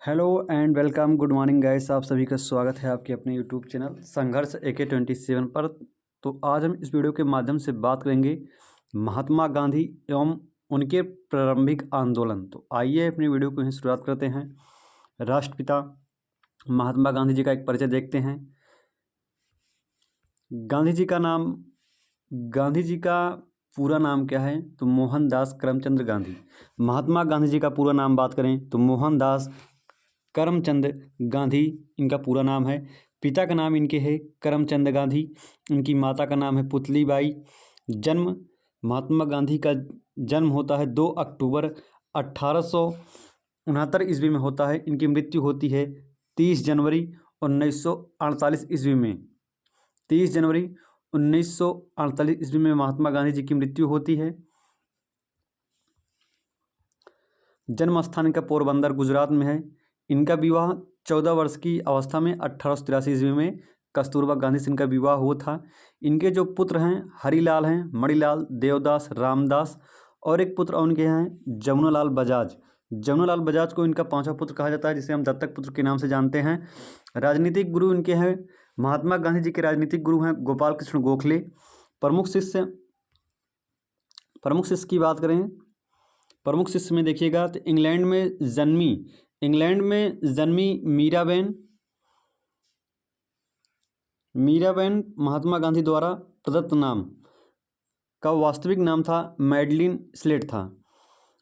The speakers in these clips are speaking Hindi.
Hello and welcome, good morning guys. आप सभी का स्वागत है आपके अपने यूट्यूब चैनल संघर्ष AK27 पर। तो आज हम इस वीडियो के माध्यम से बात करेंगे महात्मा गांधी एवं उनके प्रारंभिक आंदोलन। तो आइए अपनी वीडियो को ही शुरुआत करते हैं। राष्ट्रपिता महात्मा गांधी जी का एक परिचय देखते हैं। गांधी जी का पूरा नाम क्या है? तो मोहनदास करमचंद गांधी। महात्मा गांधी जी का पूरा नाम बात करें तो मोहनदास करमचंद गांधी इनका पूरा नाम है। पिता का नाम इनके है करमचंद गांधी, इनकी माता का नाम है पुतलीबाई। जन्म महात्मा गांधी का जन्म होता है 2 अक्टूबर 1869 ईस्वी में होता है। इनकी मृत्यु होती है 30 जनवरी 1948 ईस्वी में। 30 जनवरी 1948 ईस्वी में महात्मा गांधी जी की मृत्यु होती है। जन्म स्थान इनका पोरबंदर गुजरात में है। इनका विवाह 14 वर्ष की अवस्था में 1883 ईस्वी में कस्तूरबा गांधी से इनका विवाह हुआ था। इनके जो पुत्र हैं हरिलाल हैं, मणिलाल, देवदास, रामदास और एक पुत्र उनके हैं जमुनालाल बजाज। जमुनालाल बजाज को इनका पांचवा पुत्र कहा जाता है, जिसे हम दत्तक पुत्र के नाम से जानते हैं। राजनीतिक गुरु इनके हैं महात्मा गांधी जी के राजनीतिक गुरु हैं गोपाल कृष्ण गोखले। प्रमुख शिष्य की बात करें, प्रमुख शिष्य में देखिएगा तो इंग्लैंड में जन्मी मीराबेन महात्मा गांधी द्वारा प्रदत्त नाम का वास्तविक नाम था मैडलिन स्लेट था।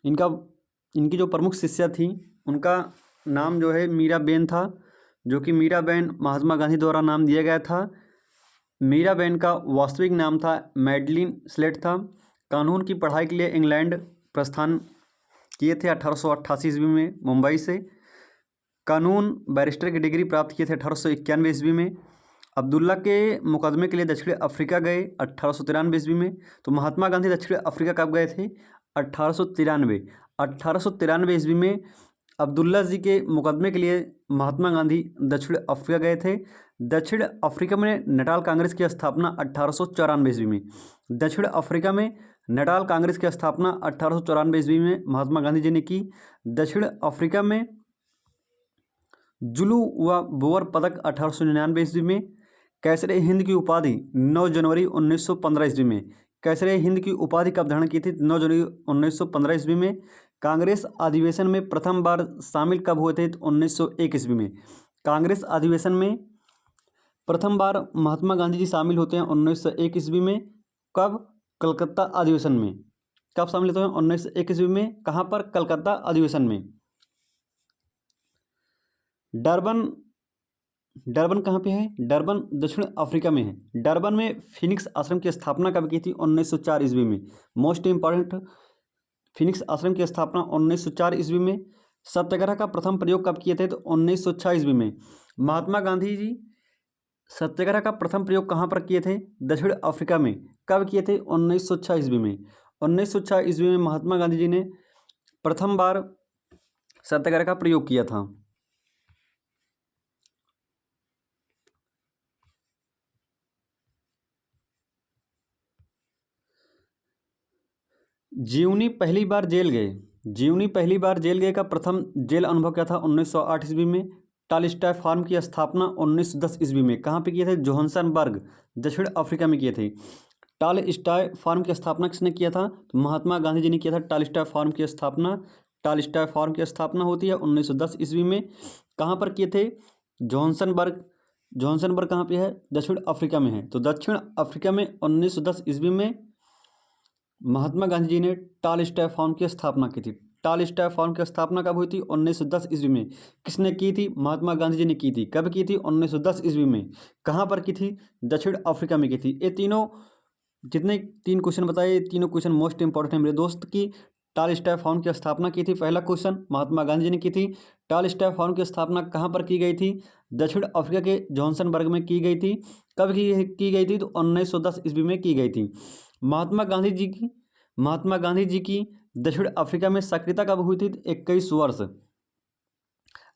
इनकी जो प्रमुख शिष्या थी उनका नाम जो है मीराबेन था, जो कि मीराबेन महात्मा गांधी द्वारा नाम दिया गया था। मीराबेन का वास्तविक नाम था मैडलिन स्लेट था। कानून की पढ़ाई के लिए इंग्लैंड प्रस्थान किए थे 1888 ईस्वी में मुंबई से। कानून बैरिस्टर की डिग्री प्राप्त किए थे 1891 ईस्वी में। अब्दुल्ला के मुकदमे के लिए दक्षिण अफ्रीका गए 1893 ईस्वी में। तो महात्मा गांधी दक्षिण अफ्रीका कब गए थे? 1893 ईस्वी में अब्दुल्ला जी के मुकदमे के लिए महात्मा गांधी दक्षिण अफ्रीका गए थे। दक्षिण अफ्रीका में नटाल कांग्रेस की स्थापना 1894 ईस्वी में। दक्षिण अफ्रीका में नटाल कांग्रेस की स्थापना 1894 ईस्वी में महात्मा गांधी जी ने की। दक्षिण अफ्रीका में जुलू व बोअर पदक 1899 ईस्वी में। कैसरे हिंद की उपाधि 9 जनवरी 1915 ईस्वी में। कैसरे हिंद की उपाधि कब धारण की थी? 9 जनवरी 1915 ईस्वी में। कांग्रेस अधिवेशन में प्रथम बार शामिल कब हुए थे? 1901 ईस्वी में। कांग्रेस अधिवेशन में प्रथम बार महात्मा गांधी जी शामिल होते हैं 1901 ईस्वी में। कब? कलकत्ता अधिवेशन में। कब शामिल होते हैं? 1901 ईस्वी में। कहाँ पर? कलकत्ता अधिवेशन में। डरबन कहाँ पे है? डरबन दक्षिण अफ्रीका में है। डरबन में फिनिक्स आश्रम की स्थापना कब की थी? 1904 ईस्वी में। मोस्ट इंपॉर्टेंट, फिनिक्स आश्रम की स्थापना 1904 ईस्वी में। सत्याग्रह का प्रथम प्रयोग कब किए थे? तो 1906 ईस्वी में। महात्मा गांधी जी सत्याग्रह का प्रथम प्रयोग कहाँ पर किए थे? दक्षिण अफ्रीका में। कब किए थे? 1906 ईस्वी में। 1906 ईस्वी में महात्मा गांधी जी ने प्रथम बार सत्याग्रह का प्रयोग किया था। जीवनी पहली बार जेल गए का प्रथम जेल अनुभव क्या था? 1908 ईस्वी में। टालस्टॉय फार्म की स्थापना 1910 ईस्वी में। कहाँ पे किए थे? जोहान्सबर्ग दक्षिण अफ्रीका में किए थे। टालस्टॉय फार्म की स्थापना किसने किया था? तो महात्मा गांधी जी ने किया था टालस्टॉय फार्म की स्थापना। टालस्टॉय फार्म की स्थापना होती है 1910 ईस्वी में। कहाँ पर किए थे? जोहान्सबर्ग कहाँ पे है? दक्षिण अफ्रीका में है। तो दक्षिण अफ्रीका में 1910 ईस्वी में महात्मा गांधी जी ने टालस्टॉय फार्म की स्थापना की थी। टालस्टॉय फार्म की स्थापना कब हुई थी? 1910 ईस्वी में। किसने की थी? महात्मा गांधी जी ने की थी। कब की थी? 1910 ईस्वी में। कहाँ पर की थी? दक्षिण अफ्रीका में की थी। ये तीनों जितने 3 क्वेश्चन बताए, ये तीनों क्वेश्चन मोस्ट इंपॉर्टेंट है मेरे दोस्त। की टालस्टॉय फार्म की स्थापना की थी, पहला क्वेश्चन महात्मा गांधी जी ने की थी। टालस्टॉय फार्म की स्थापना कहाँ पर की गई थी? दक्षिण अफ्रीका के जोहान्सबर्ग में की गई थी। कब की गई थी? तो 1910 ईस्वी में की गई थी। महात्मा गांधी जी की दक्षिण अफ्रीका में सक्रियता कब हुई थी? 21 वर्ष।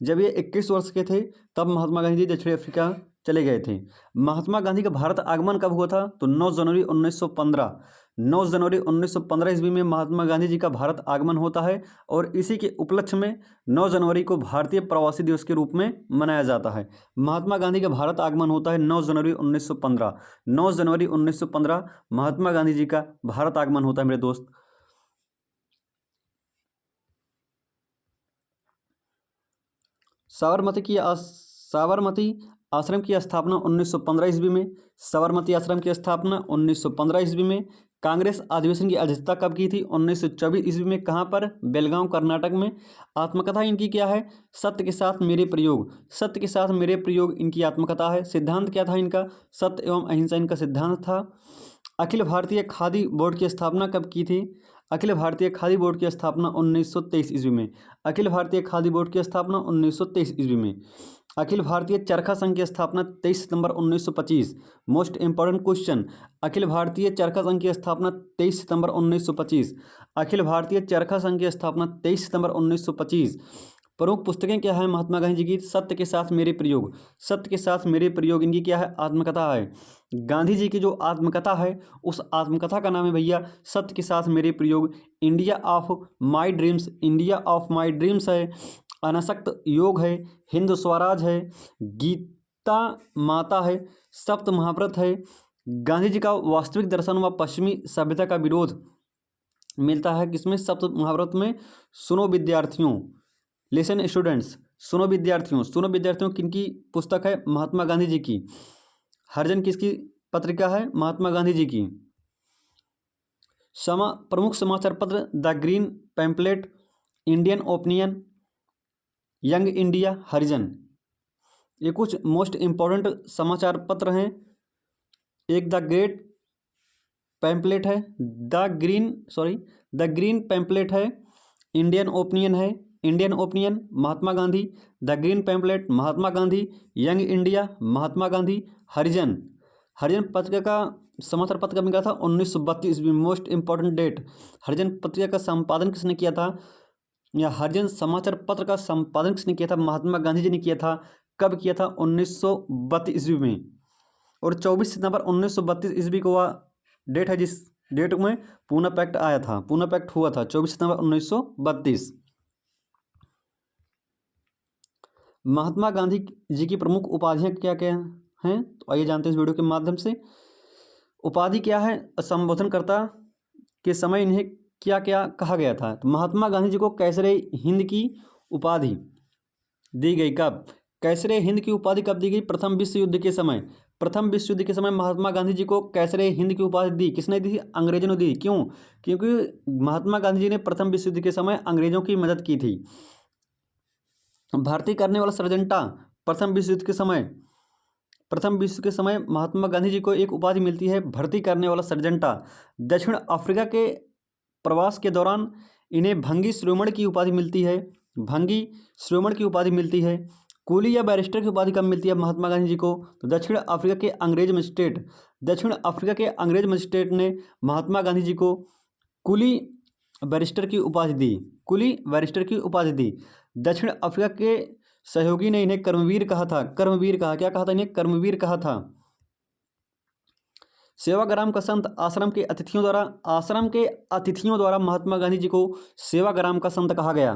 जब ये 21 वर्ष के थे तब महात्मा गांधी जी दक्षिण अफ्रीका चले गए थे। महात्मा गांधी का भारत आगमन कब हुआ था? तो 9 जनवरी 1915। 9 जनवरी 1915 ईस्वी में महात्मा गांधी जी का भारत आगमन होता है और इसी के उपलक्ष्य में 9 जनवरी को भारतीय प्रवासी दिवस के रूप में मनाया जाता है। महात्मा गांधी का भारत आगमन होता है 9 जनवरी 1915। 9 जनवरी 1915 महात्मा गांधी जी का भारत आगमन होता है मेरे दोस्त। साबरमती आश्रम की स्थापना 1915 ईस्वी में। साबरमती आश्रम की स्थापना 1915 ईस्वी में। कांग्रेस अधिवेशन की अध्यक्षता कब की थी? 1924 ईस्वी में। कहाँ पर? बेलगांव, कर्नाटक में। आत्मकथा इनकी क्या है? सत्य के साथ मेरे प्रयोग। सत्य के साथ मेरे प्रयोग इनकी आत्मकथा है। सिद्धांत क्या था इनका? सत्य एवं अहिंसा इनका सिद्धांत था। अखिल भारतीय खादी बोर्ड की स्थापना कब की थी? अखिल भारतीय खादी बोर्ड की स्थापना 1923 ईस्वी में। अखिल भारतीय खादी बोर्ड की स्थापना 1923 ईस्वी में। अखिल भारतीय चरखा संघ की स्थापना 23 सितंबर 1925। Most important question, Akhil Bharatiya चरखा संघ की स्थापना 23 सितंबर 1925। अखिल भारतीय चरखा संघ की स्थापना 23 सितंबर 1925। प्रमुख पुस्तकें क्या है महात्मा गांधी जी की? सत्य के साथ मेरे प्रयोग। सत्य के साथ मेरे प्रयोग इनकी क्या है? आत्मकथा है। गांधी जी की जो आत्मकथा है उस आत्मकथा का नाम है भैया सत्य के साथ मेरे प्रयोग। India of my dreams, India of my dreams है। अनासक्त योग है। हिंद स्वराज है। गीता माता है। सप्त महाव्रत है। गांधी जी का वास्तविक दर्शन व पश्चिमी सभ्यता का विरोध मिलता है किसमें? सप्त महाव्रत में। सुनो विद्यार्थियों, लिसन स्टूडेंट्स, सुनो विद्यार्थियों किनकी पुस्तक है? महात्मा गांधी जी की। हरिजन किसकी पत्रिका है? महात्मा गांधी जी की। प्रमुख समाचार पत्र the Green Pamphlet, Indian Opinion, Young India, Harijan. ये कुछ मोस्ट इंपॉर्टेंट समाचार पत्र हैं। एक द पैम्पलेट है, द ग्रीन पैम्पलेट है। इंडियन ओपिनियन है, Indian Opinion Mahatma Gandhi. The Green Pamphlet Mahatma Gandhi. Young India Mahatma Gandhi. Harijan, Harijan पत्रिका का समाचार पत्र कब निकला था? 1932 ईस्वी। Most important date. हरिजन पत्रिका का संपादन किसने किया था? या हरिजन समाचार पत्र का संपादन किसने किया था? महात्मा गांधी जी ने किया था। कब किया था? 1932 ईस्वी में। और 24 सितंबर 1932 ईस्वी को वह डेट है जिस डेट में पूना पैक्ट आया था, पूना पैक्ट हुआ था 24 सितंबर 1932। महात्मा गांधी जी की प्रमुख उपाधियां क्या क्या हैं? तो आइए जानते हैं इस वीडियो के माध्यम से। उपाधि क्या है? संबोधनकर्ता के समय इन्हें क्या क्या कहा गया था? तो महात्मा गांधी जी को कैसरे हिंद की उपाधि दी गई। कब? कैसरे हिंद की उपाधि कब दी गई? प्रथम विश्व युद्ध के समय। प्रथम विश्व युद्ध के समय महात्मा गांधी जी को कैसरे हिंद की उपाधि दी। किसने दी थी? अंग्रेजों ने दी। क्यों? क्योंकि महात्मा गांधी जी ने प्रथम विश्व युद्ध के समय अंग्रेजों की मदद की थी। भर्ती करने वाला सर्जेंटा, प्रथम विश्व युद्ध के समय, प्रथम विश्व के समय महात्मा गांधी जी को एक उपाधि मिलती है, भर्ती करने वाला सर्जेंटा। दक्षिण अफ्रीका के प्रवास के दौरान इन्हें भंगी श्रोमण की उपाधि मिलती है। भंगी श्रोमण की उपाधि मिलती है। कुली या बैरिस्टर की उपाधि कब मिलती है महात्मा गांधी जी को? तो दक्षिण अफ्रीका के अंग्रेज मजिस्ट्रेट ने महात्मा गांधी जी को कुली बैरिस्टर की उपाधि दी। कुली बैरिस्टर की उपाधि दी। दक्षिण अफ्रीका के सहयोगी ने इन्हें कर्मवीर कहा था। कर्मवीर कहा, क्या कहा था इन्हें? कर्मवीर कहा था। सेवाग्राम का संत, आश्रम के अतिथियों द्वारा महात्मा गांधी जी को सेवाग्राम का संत कहा गया।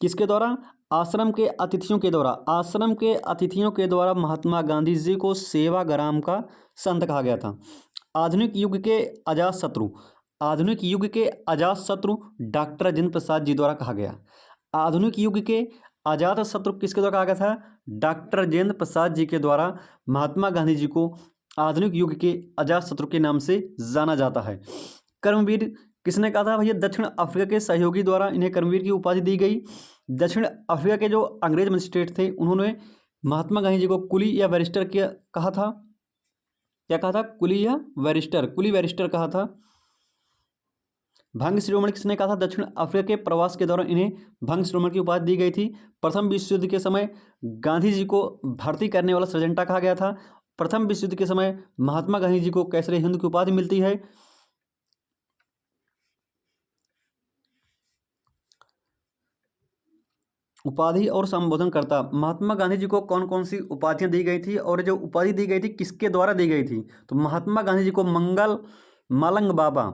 किसके द्वारा? आश्रम के अतिथियों के द्वारा। आश्रम के अतिथियों के द्वारा महात्मा गांधी जी को सेवाग्राम का संत कहा गया था। आधुनिक युग के अजातशत्रु, आधुनिक युग के अजातशत्रु डॉक्टर राजेंद्र प्रसाद जी द्वारा कहा गया। आधुनिक युग के अजातशत्रु किसके द्वारा कहा गया था? डॉक्टर राजेंद्र प्रसाद जी के द्वारा महात्मा गांधी जी को आधुनिक युग के अजातशत्रु के नाम से जाना जाता है। कर्मवीर किसने कहा था भैया? दक्षिण अफ्रीका के सहयोगी द्वारा इन्हें कर्मवीर की उपाधि दी गई। दक्षिण अफ्रीका के जो अंग्रेज मजिस्ट्रेट थे उन्होंने महात्मा गांधी जी को कुली या बैरिस्टर कहा था। क्या कहा था? कुली या बैरिस्टर, कुली बैरिस्टर कहा था। भंग शिरोमणि किसने कहा था? दक्षिण अफ्रीका के प्रवास के दौरान इन्हें भंग शिरोमणि की उपाधि दी गई थी। प्रथम विश्व युद्ध के समय गांधी जी को भर्ती करने वाला सर्जेंटा कहा गया था। प्रथम विश्व युद्ध के समय महात्मा गांधी जी को कैसरे हिंद की उपाधि मिलती है। उपाधि और संबोधनकर्ता, महात्मा गांधी जी को कौन कौन सी उपाधियां दी गई थी और जो उपाधि दी गई थी किसके द्वारा दी गई थी? तो महात्मा गांधी जी को मंगल मलंग बाबा।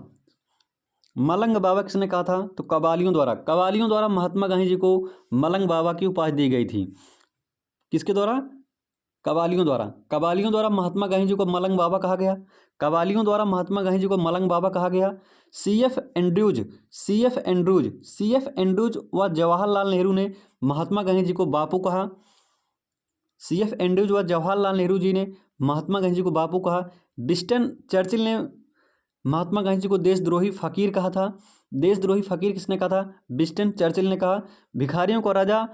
मलंग बाबा किसने कहा था? तो कबालियों द्वारा महात्मा गांधी जी को मलंग बाबा की उपाधि दी गई थी। किसके द्वारा? कबालियों द्वारा महात्मा गांधी जी को मलंग बाबा कहा गया। कबालियों द्वारा महात्मा गांधी जी को मलंग बाबा कहा गया। सीएफ एंड्रूज व जवाहरलाल नेहरू ने महात्मा गांधी जी को बापू कहा। सीएफ एंड्रूज व जवाहरलाल नेहरू जी ने महात्मा गांधी जी को बापू कहा। विंस्टन चर्चिल ने महात्मा गांधी जी को देशद्रोही फकीर कहा था। देशद्रोही फकीर किसने कहा था? विंस्टन चर्चिल ने कहा। भिखारियों का राजा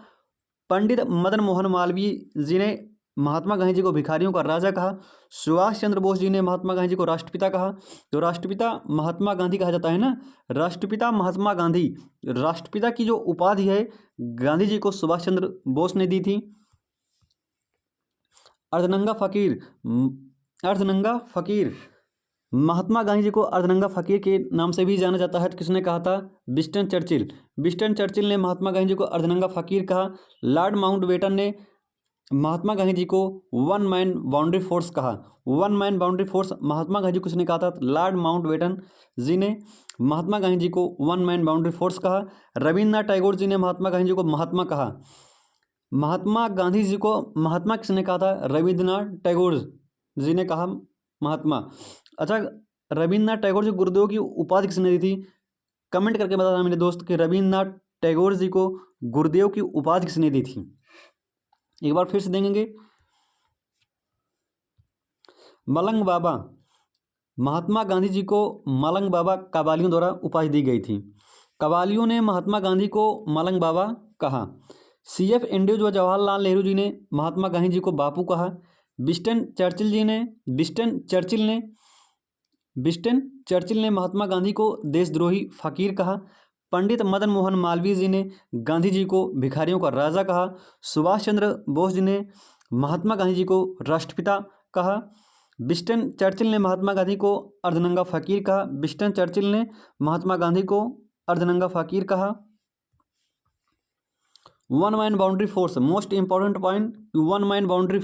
पंडित मदन मोहन मालवीय जी ने महात्मा गांधी जी को भिखारियों का राजा कहा। सुभाष चंद्र बोस जी ने महात्मा गांधी जी को राष्ट्रपिता कहा। तो राष्ट्रपिता महात्मा गांधी कहा जाता है ना, राष्ट्रपिता महात्मा गांधी। राष्ट्रपिता की जो उपाधि है गांधी जी को सुभाष चंद्र बोस ने दी थी। अर्धनंगा फकीर महात्मा गांधी जी को अर्धनंगा फकीर के नाम से भी जाना जाता है। तो किसने कहा था? विंस्टन चर्चिल ने महात्मा गांधी जी को अर्धनंगा फकीर कहा। लॉर्ड माउंटबेटन ने महात्मा गांधी जी को वन मैन बाउंड्री फोर्स कहा। One man boundary force Mahatma Gandhi ji को किसने कहा था? लॉर्ड माउंटबेटन जी ने महात्मा गांधी जी को वन मैन बाउंड्री फोर्स कहा। रविन्द्रनाथ टैगोर जी ने महात्मा गांधी जी को महात्मा कहा। महात्मा गांधी जी को महात्मा किसने कहा था? रविन्द्रनाथ टैगोर जी ने कहा महात्मा। अच्छा, रविन्द्रनाथ टैगोर जी गुरुदेव की उपाधि किसने दी थी? कमेंट करके बताना मेरे दोस्त कि रविन्द्रनाथ टैगोर जी को गुरुदेव की उपाधि किसने दी थी। एक बार फिर से देंगे। मलंग बाबा महात्मा गांधी जी को मलंग बाबा कबालियों द्वारा उपाधि दी गई थी। कबालियों ने महात्मा गांधी को मलंग बाबा कहा। सीएफ एंड्रूज व जवाहरलाल नेहरू जी ने महात्मा गांधी जी को बापू कहा। विंस्टन चर्चिल ने महात्मा गांधी को देशद्रोही फकीर कहा। पंडित मदन मोहन मालवीय जी ने गांधी जी को भिखारियों का राजा कहा। सुभाष चंद्र बोस जी ने महात्मा गांधी जी को राष्ट्रपिता कहा। विंस्टन चर्चिल ने महात्मा गांधी को अर्धनंगा फकीर कहा। विंस्टन चर्चिल ने महात्मा गांधी को अर्धनंगा फकीर कहा। One man boundary force, most important point, one man boundary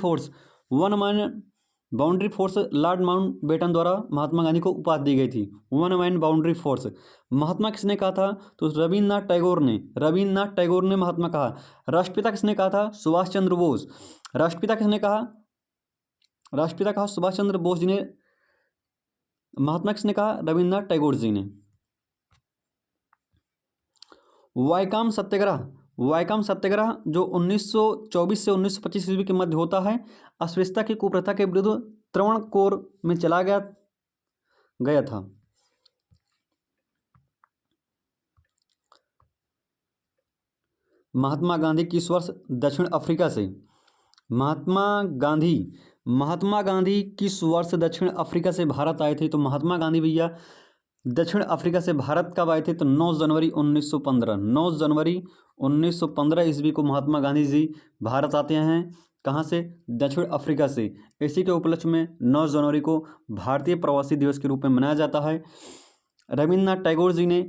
force Lord Mountbatten द्वारा महात्मा गांधी को उपाधि दी गई थी। वन मैन बाउंड्री फोर्स महात्मा किसने कहा था? तो रविन्द्रनाथ टैगोर ने महात्मा कहा। राष्ट्रपिता किसने कहा था? सुभाष चंद्र बोस। राष्ट्रपिता किसने कहा? सुभाष चंद्र बोस जी ने। महात्मा किसने कहा? रविन्द्रनाथ टैगोर जी ने। वायकॉम सत्याग्रह जो 1924 से 1925 ईस्वी के मध्य होता है, अस्पृश्यता की कुप्रथा के विरुद्ध त्रावणकोर में चला गया था। महात्मा गांधी किस वर्ष दक्षिण अफ्रीका से? महात्मा गांधी किस वर्ष दक्षिण अफ्रीका से भारत आए थे? तो महात्मा गांधी भैया दक्षिण अफ्रीका से भारत कब आए थे? तो 9 जनवरी 1915 ईस्वी को महात्मा गांधी जी भारत आते हैं। कहाँ से? दक्षिण अफ्रीका से। इसी के उपलक्ष्य में 9 जनवरी को भारतीय प्रवासी दिवस के रूप में मनाया जाता है। रविन्द्रनाथ टैगोर जी ने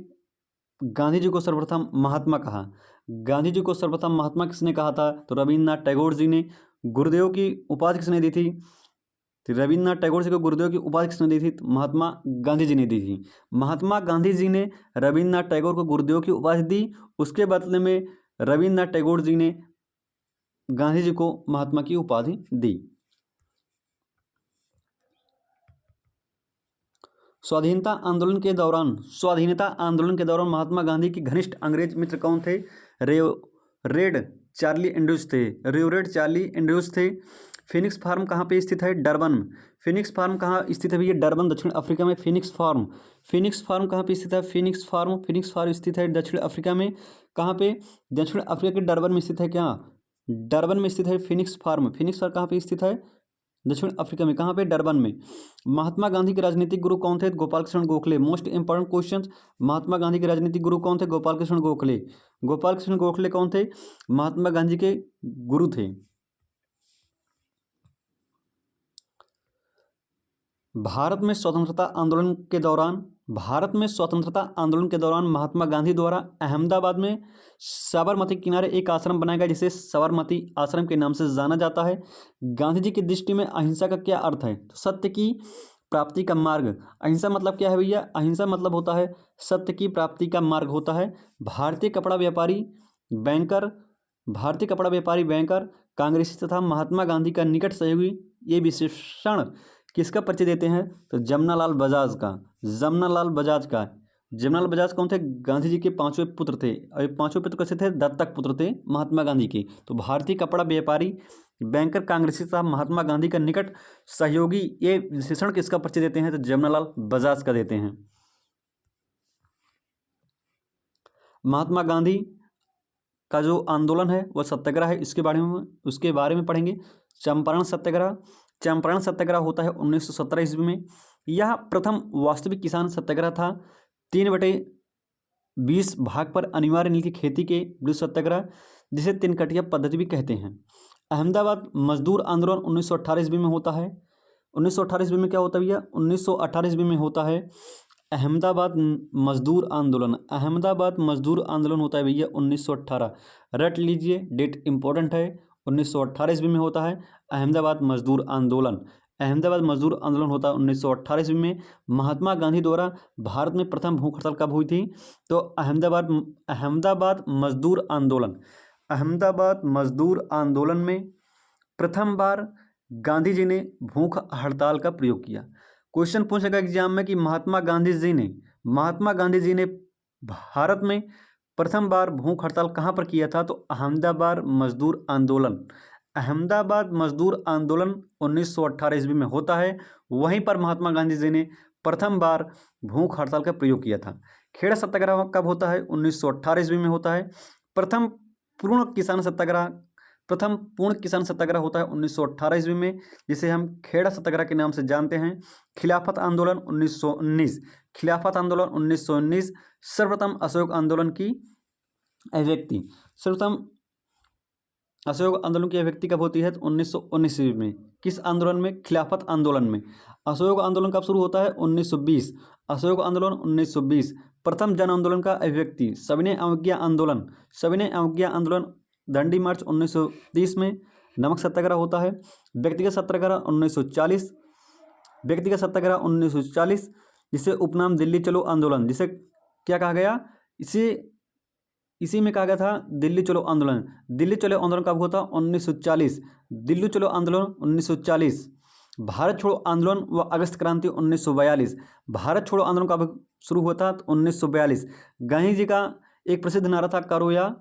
गांधी जी को सर्वप्रथम महात्मा कहा। गांधी जी को सर्वप्रथम महात्मा किसने कहा था? तो रविन्द्रनाथ टैगोर जी ने। गुरुदेव की उपाधि किसने दी थी? तो रविन्द्रनाथ टैगोर जी को गुरुदेव की उपाधि किसने दी थी? तो महात्मा गांधी जी ने दी थी। महात्मा गांधी जी ने रविन्द्रनाथ टैगोर को गुरुदेव की उपाधि दी। उसके बदले में रविन्द्रनाथ टैगोर जी ने गांधी जी को महात्मा की उपाधि दी। स्वाधीनता आंदोलन के दौरान महात्मा गांधी के घनिष्ठ अंग्रेज मित्र कौन थे? रेवरेड चार्ली एंड्रयूज थे। फिनिक्स फार्म कहाँ पे स्थित है? डरबन में। फिनिक्स फार्म कहाँ स्थित है भैया? डरबन, दक्षिण अफ्रीका में। फिनिक्स फार्म कहाँ पे स्थित है? फिनिक्स फार्म स्थित है दक्षिण अफ्रीका में। कहाँ पे? दक्षिण अफ्रीका के डरबन में स्थित है। क्या? डरबन में स्थित है फिनिक्स फार्म कहाँ पे स्थित है? दक्षिण अफ्रीका में। कहाँ पे? डरबन में। महात्मा गांधी के राजनीतिक गुरु कौन थे? Gopal Krishna Gokhale. Most important question, Mahatma Gandhi के राजनीतिक गुरु कौन थे? गोपाल कृष्ण गोखले कौन थे? महात्मा गांधी के गुरु थे। भारत में स्वतंत्रता आंदोलन के दौरान महात्मा गांधी द्वारा अहमदाबाद में साबरमती किनारे एक आश्रम बनाया गया जिसे साबरमती आश्रम के नाम से जाना जाता है। गांधी जी की दृष्टि में अहिंसा का क्या अर्थ है? तो सत्य की प्राप्ति का मार्ग। अहिंसा मतलब क्या है भैया? अहिंसा मतलब होता है सत्य की प्राप्ति का मार्ग होता है। भारतीय कपड़ा व्यापारी बैंकर कांग्रेसी तथा महात्मा गांधी का निकट सहयोगी, ये विशेषण किसका परिचय देते हैं? तो जमनालाल बजाज का। जमनालाल बजाज कौन थे? गांधी जी के पांचवें पुत्र थे। और ये पांचवें पुत्र कैसे थे? दत्तक पुत्र थे महात्मा गांधी के। तो भारतीय कपड़ा व्यापारी बैंकर कांग्रेसी साहब महात्मा गांधी का निकट सहयोगी, ये विशेषण किसका परिचय देते हैं? तो जमनालाल बजाज का देते हैं। महात्मा गांधी का जो आंदोलन है वह सत्याग्रह है, उसके बारे में पढ़ेंगे। चंपारण सत्याग्रह होता है 1917 ईस्वी में। यह प्रथम वास्तविक किसान सत्याग्रह था। 3/20 भाग पर अनिवार्य नील की खेती के विरुद्ध सत्याग्रह, जिसे तिनकटिया पद्धति भी कहते हैं। अहमदाबाद मजदूर आंदोलन 1918 ईस्वी में होता है। 1918 ईस्वी में क्या होता है भैया? 1918 ईस्वी में होता है अहमदाबाद मजदूर आंदोलन होता है भैया 1918। रट लीजिए, डेट इंपॉर्टेंट है। 1918 ईस्वी में होता है अहमदाबाद मजदूर आंदोलन होता है 1918 ईस्वी में। महात्मा गांधी द्वारा भारत में प्रथम भूख हड़ताल कब हुई थी? तो अहमदाबाद मजदूर आंदोलन में प्रथम बार गांधी जी ने भूख हड़ताल का प्रयोग किया। क्वेश्चन पूछेगा एग्जाम में कि महात्मा गांधी जी ने भारत में प्रथम बार भूख हड़ताल कहाँ पर किया था? तो अहमदाबाद मजदूर आंदोलन 1918 ईस्वी में होता है। वहीं पर महात्मा गांधी जी ने प्रथम बार भूख हड़ताल का प्रयोग किया था। खेड़ा सत्याग्रह कब होता है? 1918 ईस्वी में होता है। प्रथम पूर्ण किसान सत्याग्रह होता है 1918 ईस्वी में, जिसे हम खेड़ा सत्याग्रह के नाम से जानते हैं। खिलाफत आंदोलन 1919 सर्वप्रथम असहयोग आंदोलन की अभिव्यक्ति कब होती है? तो 1919 ईस्वी में। किस आंदोलन में? खिलाफत आंदोलन में। असहयोग आंदोलन कब शुरू होता है? 1920। असहयोग आंदोलन 1920। प्रथम जन आंदोलन का अभिव्यक्ति सविनय अवज्ञा आंदोलन दांडी मार्च 1930 में। नमक सत्याग्रह होता है। व्यक्तिगत सत्याग्रह 1940, जिसे उपनाम दिल्ली चलो आंदोलन, जिसे क्या कहा गया? इसी में कहा गया था दिल्ली चलो आंदोलन। दिल्ली चलो आंदोलन कब हुआ था? 1940। दिल्ली चलो आंदोलन 1940। भारत छोड़ो आंदोलन व अगस्त क्रांति 1942। भारत छोड़ो आंदोलन कब शुरू हुआ था? 1942। गांधी जी का एक प्रसिद्ध नारा था, करो या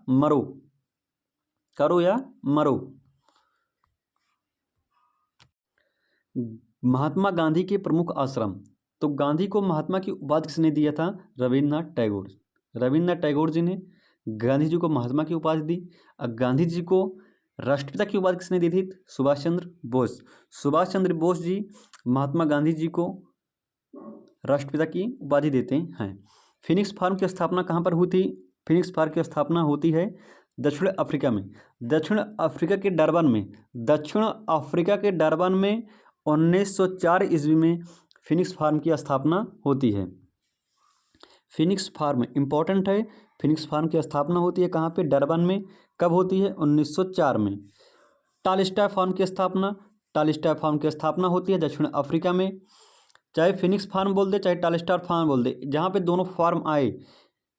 मरो। महात्मा गांधी के प्रमुख आश्रम। तो गांधी को महात्मा की उपाधि किसने दिया था? रविन्द्रनाथ टैगोर जी ने गांधी जी को महात्मा की उपाधि दी। गांधी जी को राष्ट्रपिता की उपाधि किसने दी थी? सुभाष चंद्र बोस जी महात्मा गांधी जी को राष्ट्रपिता की उपाधि देते हैं। फिनिक्स फार्म की स्थापना कहाँ पर हुई थी? फिनिक्स फार्म की स्थापना होती है दक्षिण अफ्रीका के डरबन में 1904 ईस्वी में फिनिक्स फार्म की स्थापना होती है। फिनिक्स फार्म इंपॉर्टेंट है। फिनिक्स फार्म की स्थापना होती है कहाँ पे? डरबन में। कब होती है? 1904 में। टालस्टॉय फार्म की स्थापना होती है दक्षिण अफ्रीका में। चाहे फिनिक्स फार्म बोल दे, चाहे टालस्टॉय फार्म बोल दे, जहाँ पे दोनों फार्म आए।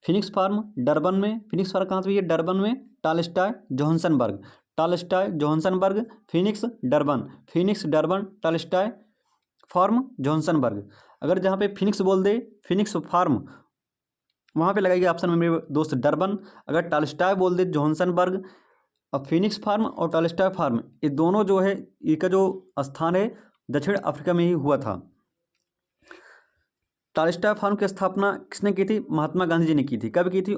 फिनिक्स फार्म डरबन में। फिनिक्स फार्म कहाँ से? ये डरबन में। टालस्टॉय जोहान्सनबर्ग, फिनिक्स डरबन, टालस्टॉय फार्म जोहान्सनबर्ग। अगर जहाँ पे फिनिक्स बोल दे, फिनिक्स फार्म, वहाँ पे लगाइए ऑप्शन में मेरे दोस्त डरबन। अगर टालस्टॉय बोल दे जोहान्सनबर्ग। अब फिनिक्स फार्म और टालस्टॉय फार्म, ये दोनों जो है, इनका जो स्थान है दक्षिण अफ्रीका में ही हुआ था। टालस्टॉय फार्म की स्थापना किसने की थी? महात्मा गांधी जी ने की थी। कब की थी?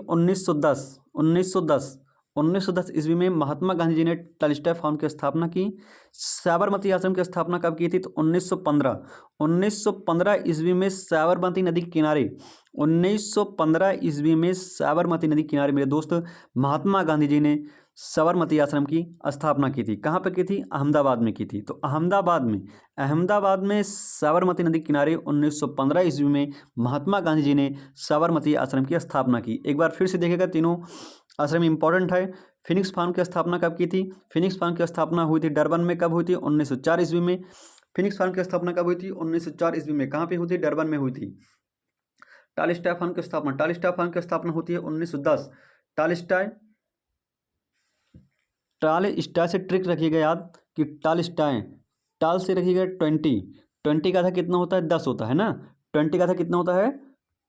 1910 ईस्वी में महात्मा गांधी जी ने टालस्टॉय फार्म की स्थापना की। साबरमती आश्रम की स्थापना कब की थी? तो 1915 ईस्वी में साबरमती नदी के किनारे 1915 ईस्वी में साबरमती नदी के किनारे मेरे दोस्त महात्मा गांधी जी ने साबरमती आश्रम की स्थापना की थी। कहाँ पर की थी? अहमदाबाद में की थी। तो अहमदाबाद में साबरमती नदी के किनारे 1915 ईस्वी में महात्मा गांधी जी ने साबरमती आश्रम की स्थापना की। एक बार फिर से देखेगा, तीनों आश्रम इंपॉर्टेंट है। फिनिक्स फार्म की स्थापना कब की थी? फिनिक्स फार्म की स्थापना हुई थी डरबन में। कब हुई थी? 1904 ईस्वी में। फिनिक्स फार्म की स्थापना कब हुई थी? 1904 ईस्वी में। कहाँ पे हुई थी? डरबन में हुई थी। टालस्टॉय फार्म की स्थापना होती है 1910। टालस्टॉय से ट्रिक रखिएगा याद कि टालस्टॉय, टाल से रखिएगा 20, 20 का आधा कितना होता है? 10 होता है ना। 20 का आधा कितना होता है?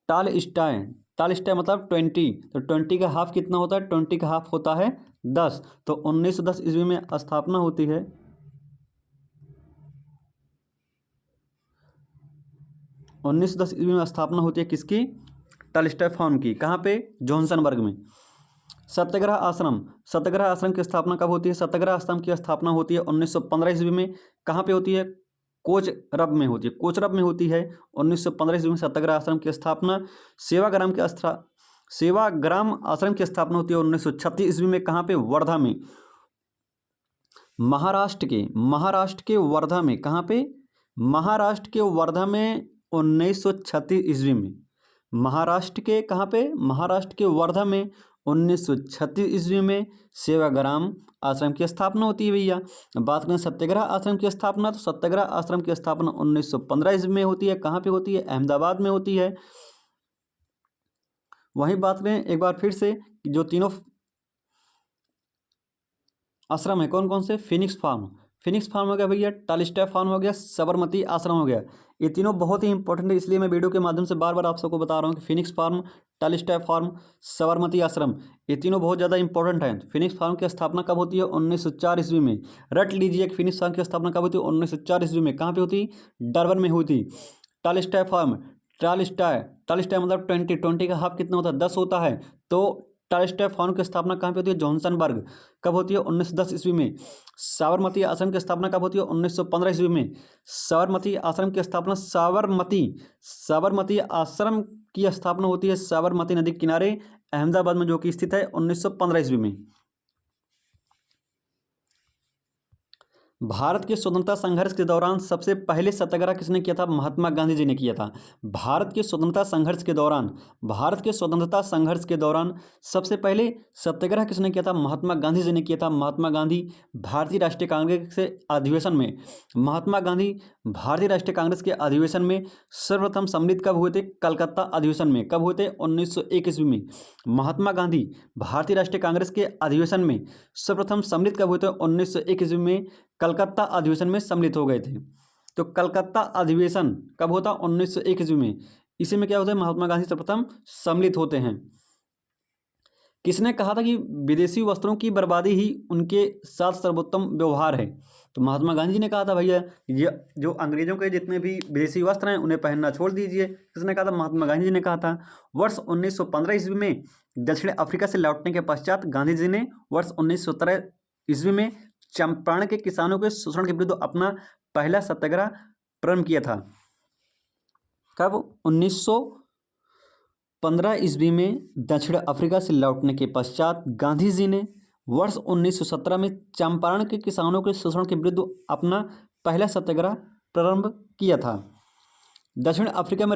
टालस्टॉय मतलब 20, तो 20 का हाफ कितना होता है? 20 का हाफ होता है 10। तो 1910 ईस्वी में स्थापना होती है। 1910 ईस्वी में स्थापना होती है किसकी? टालस्टॉय फार्म की। कहाँ पे? जोहान्सबर्ग में। सत्याग्रह आश्रम की स्थापना कब होती है? सत्याग्रह आश्रम की स्थापना होती है 1915 ईस्वी में। कहाँ पे होती है? कोचरब में होती है। कोचरब में होती है 1915 ईस्वी में सत्याग्रह आश्रम की स्थापना। सेवाग्राम आश्रम की स्थापना होती है 1936 ईस्वी में। कहाँ पे? वर्धा में। महाराष्ट्र के वर्धा में। कहाँ पे? महाराष्ट्र के वर्धा में 1936 ईस्वी में। महाराष्ट्र के कहाँ पे? महाराष्ट्र के वर्धा में 1936 ईस्वी में सेवाग्राम आश्रम की स्थापना होती है भैया। बात करें सत्याग्रह आश्रम की स्थापना, तो सत्याग्रह आश्रम की स्थापना 1915 ईस्वी में होती है। कहाँ पे होती है? अहमदाबाद में होती है। वहीं बात करें एक बार फिर से, जो तीनों आश्रम है कौन कौन से? फिनिक्स फार्म हो गया भैया, टालस्टॉय फार्म हो गया, साबरमती आश्रम हो गया। ये तीनों बहुत ही इंपॉर्टेंट है, इसलिए मैं वीडियो के माध्यम से बार बार आप सबको बता रहा हूँ कि फिनिक्स फार्म, टालस्टॉय फार्म, साबरमती आश्रम, ये तीनों बहुत ज़्यादा इंपॉर्टेंट हैं। फिनिक्स फार्म की स्थापना कब होती है? 1904 ईस्वी में। रट लीजिए कि फिनिक्स फार्म की स्थापना कब होती है? 1904 ईस्वी में। कहाँ पर होती? डरबन में हुई थी। टालस्टॉय मतलब 20 का हाफ कितना होता है? 10 होता है। तो टालस्टॉय फार्म की स्थापना कहाँ पे होती है? जोहान्सबर्ग। कब होती है? 1910 ईस्वी में। साबरमती आश्रम की स्थापना कब होती है? 1915 ईस्वी में। साबरमती आश्रम की स्थापना साबरमती आश्रम की स्थापना होती है साबरमती नदी के किनारे अहमदाबाद में, जो कि स्थित है 1915 ईस्वी में। भारत के स्वतंत्रता संघर्ष के दौरान सबसे पहले सत्याग्रह किसने किया था? महात्मा गांधी जी ने किया था। भारत के स्वतंत्रता संघर्ष के दौरान सबसे पहले सत्याग्रह किसने किया था? महात्मा गांधी जी ने किया था। महात्मा गांधी भारतीय राष्ट्रीय कांग्रेस के अधिवेशन में सर्वप्रथम सम्मिलित कब हुए थे? कलकत्ता अधिवेशन में। कब हुए थे? 1901 ईस्वी में। महात्मा गांधी भारतीय राष्ट्रीय कांग्रेस के अधिवेशन में सर्वप्रथम सम्मिलित कब हुए थे? 1901 ईस्वी में कलकत्ता अधिवेशन में सम्मिलित हो गए थे। तो कलकत्ता अधिवेशन कब होता? 1901 ईस्वी में। इसी में क्या होता है? महात्मा गांधी सर्वप्रथम सम्मिलित होते हैं। किसने कहा था कि विदेशी वस्त्रों की बर्बादी ही उनके साथ सर्वोत्तम व्यवहार है? तो महात्मा गांधी जी ने कहा था भैया, ये जो अंग्रेजों के जितने भी विदेशी वस्त्र हैं उन्हें पहनना छोड़ दीजिए। किसने कहा था? महात्मा गांधी जी ने कहा था। वर्ष 1915 ईस्वी में दक्षिण अफ्रीका से लौटने के पश्चात गांधी जी ने वर्ष 1917 ईस्वी में चंपारण के किसानों के शोषण के विरुद्ध अपना पहला सत्याग्रह प्रारंभ किया था। कब? 1915 ईस्वी में दक्षिण अफ्रीका से लौटने के पश्चात गांधी जी ने वर्ष 1917 में चंपारण के किसानों के शोषण के विरुद्ध अपना पहला सत्याग्रह प्रारंभ किया था। दक्षिण अफ्रीका में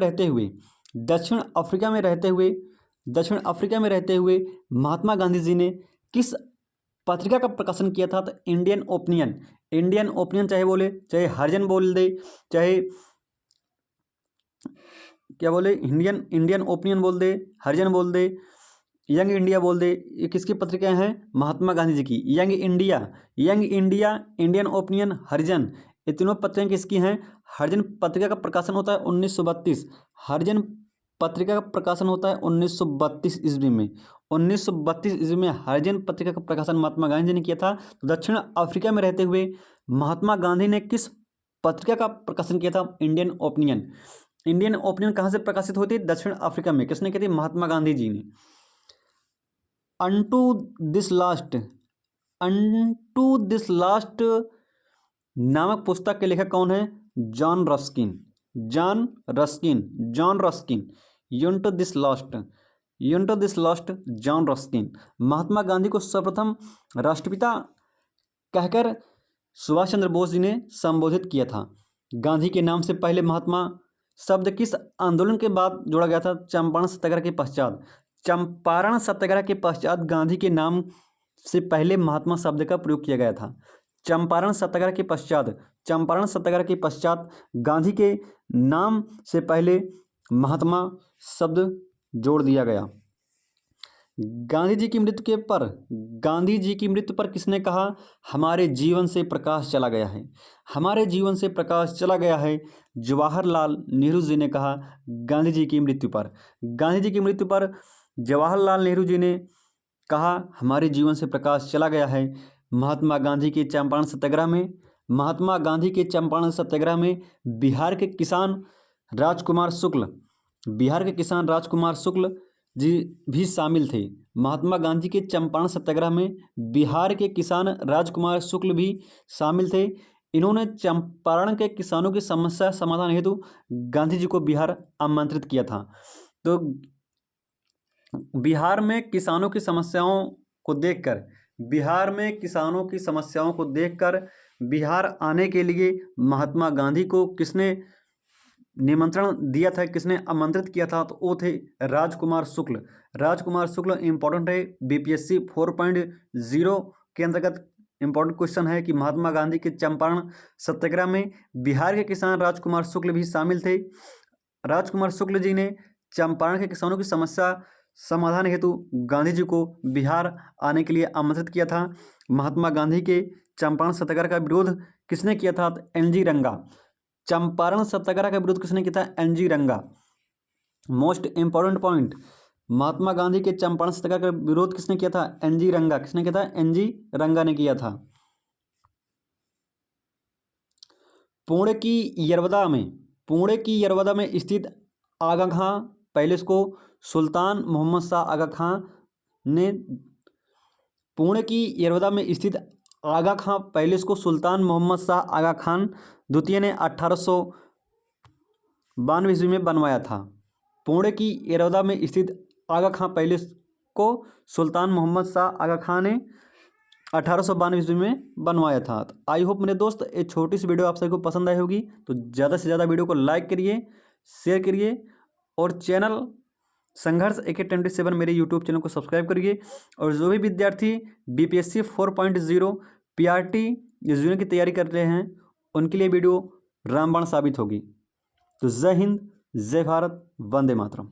रहते हुए महात्मा गांधी जी ने किस पत्रिका का प्रकाशन किया था? तो इंडियन ओपिनियन चाहे हरिजन बोल दे, चाहे क्या बोले, इंडियन ओपिनियन बोल दे, हरिजन बोल दे, यंग इंडिया बोल दे, ये किसकी पत्रिकाएं हैं? महात्मा गांधी जी की। यंग इंडिया, इंडियन ओपिनियन, हरिजन, ये तीनों पत्रिकाएं किसकी हैं? हरिजन पत्रिका का प्रकाशन होता है 1932। हरिजन पत्रिका का प्रकाशन होता है 1932 ईस्वी में। 1932 ईस्वी में हरिजन पत्रिका का प्रकाशन महात्मा गांधी जी ने किया था। तो दक्षिण अफ्रीका में रहते हुए महात्मा गांधी ने किस पत्रिका का प्रकाशन किया था? इंडियन ओपिनियन कहाँ से प्रकाशित होती है? दक्षिण अफ्रीका में। किसने की थी? महात्मा गांधी जी ने। अनटू दिस लास्ट नामक पुस्तक के लेखक कौन है? John Ruskin. Unto This Last John Ruskin. Mahatma Gandhi को सर्वप्रथम राष्ट्रपिता कहकर सुभाष चंद्र बोस जी ने संबोधित किया था। गांधी के नाम से पहले महात्मा शब्द किस आंदोलन के बाद जोड़ा गया था? चंपारण सत्याग्रह के पश्चात। चंपारण सत्याग्रह के पश्चात गांधी के नाम से पहले महात्मा शब्द का प्रयोग किया गया था। चंपारण सत्याग्रह के पश्चात चंपारण सत्याग्रह के पश्चात गांधी के नाम से पहले महात्मा शब्द जोड़ दिया गया। गांधी जी की मृत्यु पर किसने कहा, हमारे जीवन से प्रकाश चला गया है। हमारे जीवन से प्रकाश चला गया है, जवाहरलाल नेहरू जी ने कहा गांधी जी की मृत्यु पर। गांधी जी की मृत्यु पर जवाहरलाल नेहरू जी ने कहा हमारे जीवन से प्रकाश चला गया है। महात्मा गांधी के चंपारण सत्याग्रह में बिहार के किसान राजकुमार शुक्ल जी भी शामिल थे। महात्मा गांधी के चंपारण सत्याग्रह में बिहार के किसान राजकुमार शुक्ल भी शामिल थे। इन्होंने चंपारण के किसानों की समस्या समाधान हेतु गांधी जी को बिहार आमंत्रित किया था। तो बिहार में किसानों की समस्याओं को देखकर बिहार आने के लिए महात्मा गांधी को किसने निमंत्रण दिया था, किसने आमंत्रित किया था, तो वो थे राजकुमार शुक्ल। इंपॉर्टेंट है, बीपीएससी 4.0 के अंतर्गत इंपॉर्टेंट क्वेश्चन है कि महात्मा गांधी के चंपारण सत्याग्रह में बिहार के किसान राजकुमार शुक्ल भी शामिल थे। राजकुमार शुक्ल जी ने चंपारण के किसानों की समस्या समाधान हेतु गांधी जी को बिहार आने के लिए आमंत्रित किया था। महात्मा गांधी के चंपारण सत्याग्रह का विरोध किसने किया था, एनजी रंगा। चंपारण सत्याग्रह का विरोध किसने किया था, एनजी रंगा। मोस्ट इंपॉर्टेंट पॉइंट, महात्मा गांधी के चंपारण सत्याग्रह का विरोध किसने किया था, एनजी रंगा। किसने किया था, एनजी रंगा ने किया था। पुणे की यरवदा में स्थित आगा खां पैलेस को सुल्तान मोहम्मद शाह आगा खां ने पुणे की यरवदा में स्थित आगा खां पैलेस को सुल्तान मोहम्मद शाह आगा खान द्वितीय ने 1892 ईस्वी में बनवाया था। पुणे की यरवदा में स्थित आगा खां पैलेस को सुल्तान मोहम्मद शाह आगा खां ने 1892 ईस्वी में बनवाया था। तो आई होप मेरे दोस्त ये छोटी सी वीडियो आप सभी को पसंद आई होगी। तो ज़्यादा से ज़्यादा वीडियो को लाइक करिए, शेयर करिए और चैनल संघर्ष AK27 मेरे यूट्यूब चैनल को सब्सक्राइब करिए। और जो भी विद्यार्थी बीपीएससी 4.0 PRT जूनियर की तैयारी कर रहे हैं उनके लिए वीडियो रामबाण साबित होगी। तो जय हिंद, जय भारत, वंदे मातरम।